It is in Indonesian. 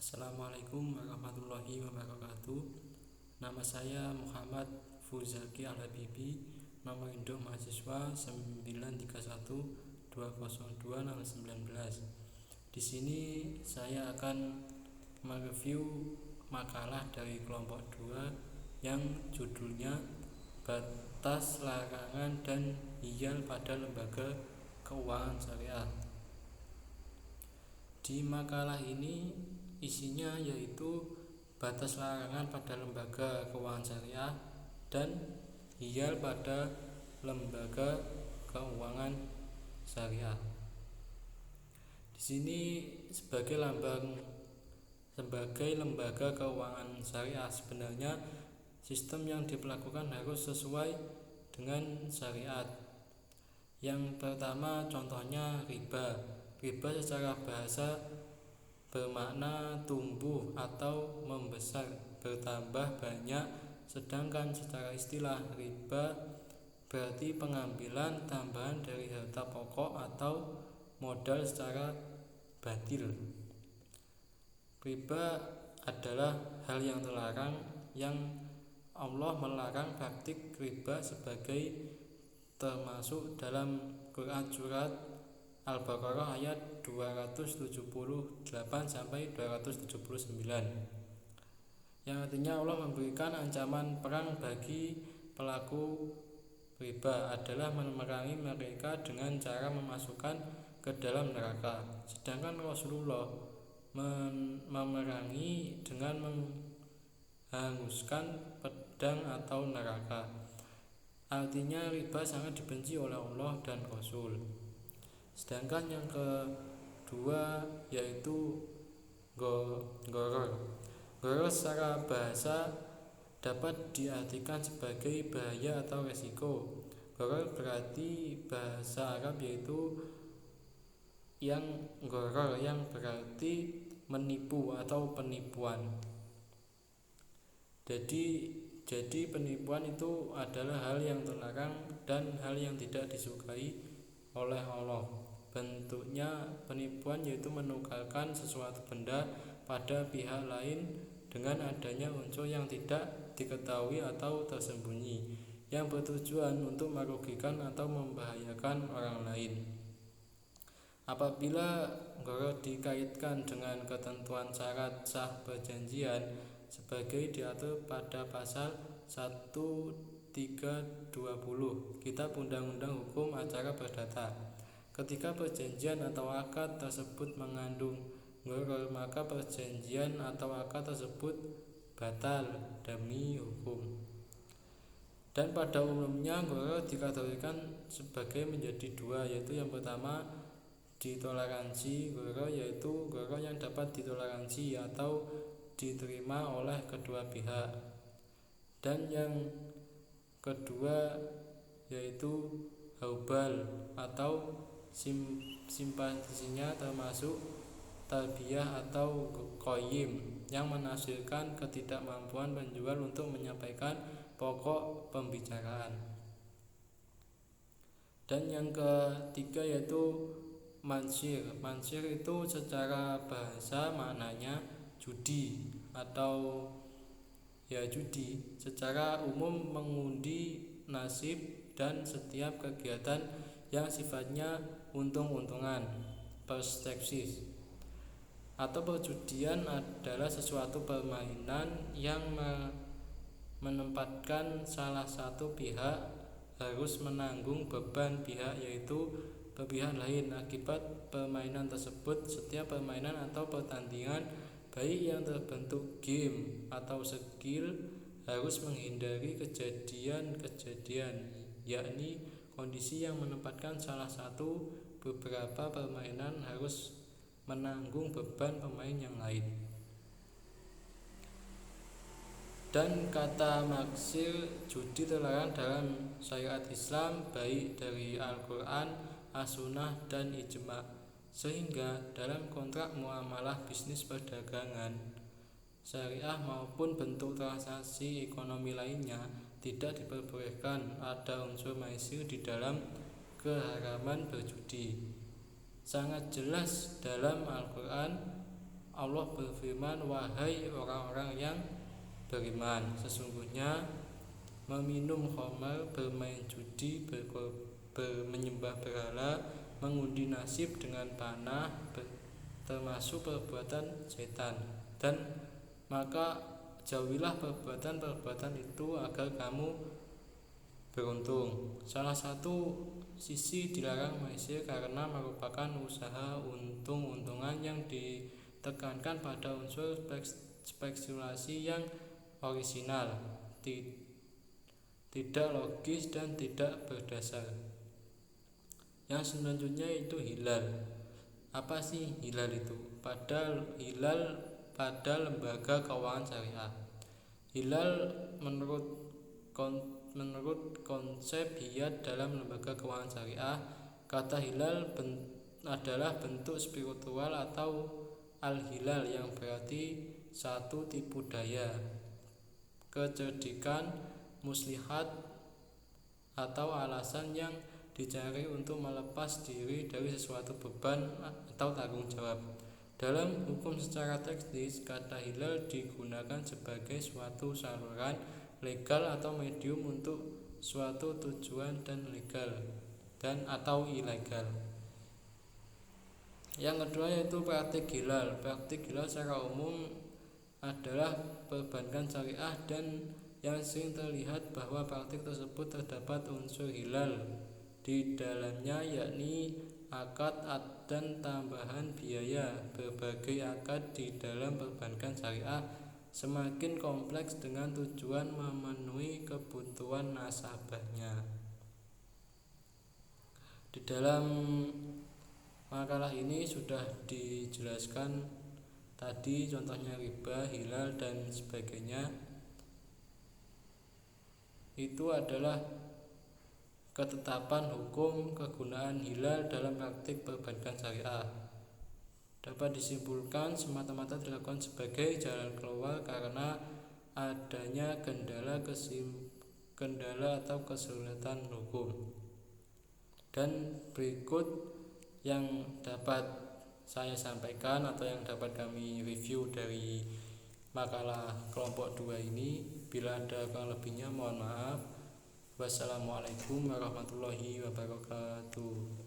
Assalamualaikum warahmatullahi wabarakatuh. Nama saya Muhammad Fuzaki Al-Habibi. Nomor induk mahasiswa 931202019. Di sini saya akan mereview makalah dari kelompok 2 yang judulnya Batas Larangan dan Hiyal pada Lembaga Keuangan Syariah. Di makalah ini isinya yaitu batas larangan pada lembaga keuangan syariah dan hiyal pada lembaga keuangan syariah. Di sini sebagai lembaga keuangan syariah, sebenarnya sistem yang diberlakukan harus sesuai dengan syariat. Yang pertama contohnya riba. Riba secara bahasa bermakna tumbuh atau membesar, bertambah banyak, sedangkan secara istilah riba berarti pengambilan tambahan dari harta pokok atau modal secara batil. Riba adalah hal yang terlarang, yang Allah melarang praktik riba sebagai termasuk dalam Quran surat Al-Baqarah ayat 278 sampai 279, yang artinya Allah memberikan ancaman perang bagi pelaku riba adalah memerangi mereka dengan cara memasukkan ke dalam neraka. Sedangkan Rasulullah memerangi dengan menghanguskan pedang atau neraka. Artinya riba sangat dibenci oleh Allah dan Rasul. Sedangkan yang kedua yaitu gharar. Gharar secara bahasa dapat diartikan sebagai bahaya atau resiko. Gharar berarti bahasa Arab yaitu yang gharar, yang berarti menipu atau penipuan. Jadi penipuan itu adalah hal yang terlarang dan hal yang tidak disukai oleh Allah. Bentuknya penipuan yaitu menukarkan sesuatu benda pada pihak lain dengan adanya unsur yang tidak diketahui atau tersembunyi, yang bertujuan untuk merugikan atau membahayakan orang lain. Apabila gharar dikaitkan dengan ketentuan syarat sah perjanjian sebagai diatur pada pasal 1320 Kitab Undang-Undang Hukum Acara Perdata. Ketika perjanjian atau akad tersebut mengandung gharar, maka perjanjian atau akad tersebut batal demi hukum. Dan pada umumnya gharar dikategorikan sebagai menjadi dua, yaitu yang pertama ditoleransi gharar, yaitu gharar yang dapat ditoleransi atau diterima oleh kedua pihak. Dan yang kedua yaitu haubal atau simpatinya, termasuk talbiyah atau qayyim, yang menafsirkan ketidakmampuan penjual untuk menyampaikan pokok pembicaraan. Dan yang ketiga yaitu mansir. Mansir itu secara bahasa maknanya judi atau judi. Secara umum mengundi nasib dan setiap kegiatan yang sifatnya untung-untungan. Perspektif atau perjudian adalah suatu permainan yang menempatkan salah satu pihak harus menanggung beban pihak, yaitu pihak lain, akibat permainan tersebut. Setiap permainan atau pertandingan, baik yang terbentuk game atau skill, harus menghindari kejadian-kejadian, yakni kondisi yang menempatkan salah satu beberapa permainan harus menanggung beban pemain yang lain. Dan kata maksir judi terlarang dalam syariat Islam, baik dari Al-Quran, As-Sunnah, dan Ijma'. Sehingga dalam kontrak muamalah bisnis perdagangan syariah maupun bentuk transaksi ekonomi lainnya tidak diperbolehkan ada unsur maisir di dalam keharaman berjudi. Sangat jelas dalam Al-Quran Allah berfirman, wahai orang-orang yang beriman, sesungguhnya meminum khamar, bermain judi, menyembah berhala, mengundi nasib dengan panah, termasuk perbuatan setan. Dan maka jauhilah perbuatan-perbuatan itu agar kamu beruntung. Salah satu sisi dilarang maisir karena merupakan usaha untung-untungan yang ditekankan pada unsur spekulasi yang orisinal, tidak logis dan tidak berdasar. Yang selanjutnya itu hilal. Apa sih hilal itu? Hilal pada lembaga keuangan syariah. Hilal menurut konsep hiyat dalam lembaga keuangan syariah, kata hilal adalah bentuk spiritual atau al-hilal yang berarti satu tipu daya, kecerdikan, muslihat atau alasan yang dicari untuk melepas diri dari sesuatu beban atau tanggung jawab. Dalam hukum secara teknis, kata hilal digunakan sebagai suatu saluran legal atau medium untuk suatu tujuan dan legal dan atau ilegal. Yang kedua yaitu praktik hilal. Praktik hilal secara umum adalah perbankan syariah dan yang sering terlihat bahwa praktik tersebut terdapat unsur hilal di dalamnya, yakni akad dan tambahan biaya. Berbagai akad di dalam perbankan syariah semakin kompleks dengan tujuan memenuhi kebutuhan nasabahnya. Di dalam makalah ini sudah dijelaskan tadi contohnya riba, hilal dan sebagainya. Itu adalah ketetapan hukum kegunaan hilal dalam praktik perbankan syariah. Dapat disimpulkan semata-mata dilakukan sebagai jalan keluar karena adanya kendala atau kesulitan hukum. Dan berikut yang dapat saya sampaikan atau yang dapat kami review dari makalah kelompok 2 ini. Bila ada kurang lebihnya mohon maaf. Wassalamualaikum warahmatullahi wabarakatuh.